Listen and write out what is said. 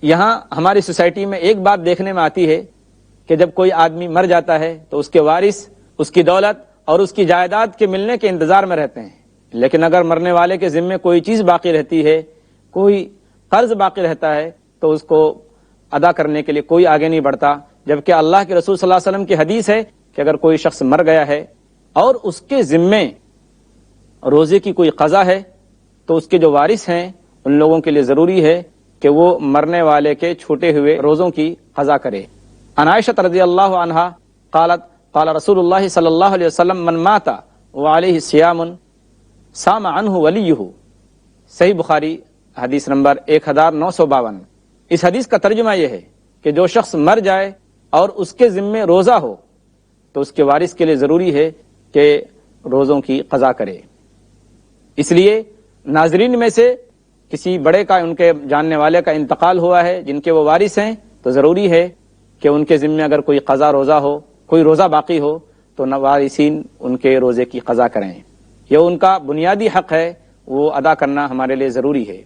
یہاں ہماری سوسائٹی میں ایک بات دیکھنے میں آتی ہے کہ جب کوئی آدمی مر جاتا ہے تو اس کے وارث اس کی دولت اور اس کی جائیداد کے ملنے کے انتظار میں رہتے ہیں، لیکن اگر مرنے والے کے ذمے کوئی چیز باقی رہتی ہے، کوئی قرض باقی رہتا ہے، تو اس کو ادا کرنے کے لیے کوئی آگے نہیں بڑھتا، جبکہ اللہ کے رسول صلی اللہ علیہ وسلم کی حدیث ہے کہ اگر کوئی شخص مر گیا ہے اور اس کے ذمے روزے کی کوئی قضا ہے تو اس کے جو وارث ہیں ان لوگوں کے لیے ضروری ہے کہ وہ مرنے والے کے چھوٹے ہوئے روزوں کی قضا کرے۔ عن عائشہ رضی اللہ عنہا قالت قال رسول اللہ صلی اللہ علیہ وسلم من مات وعلیہ صیام صام عنہ ولیہ، صحیح بخاری حدیث نمبر 1952۔ اس حدیث کا ترجمہ یہ ہے کہ جو شخص مر جائے اور اس کے ذمے روزہ ہو تو اس کے وارث کے لیے ضروری ہے کہ روزوں کی قضا کرے۔ اس لیے ناظرین میں سے کسی بڑے کا، ان کے جاننے والے کا انتقال ہوا ہے جن کے وہ وارث ہیں، تو ضروری ہے کہ ان کے ذمے اگر کوئی قضا روزہ ہو، کوئی روزہ باقی ہو، تو وارثین ان کے روزے کی قضا کریں۔ یہ ان کا بنیادی حق ہے، وہ ادا کرنا ہمارے لیے ضروری ہے۔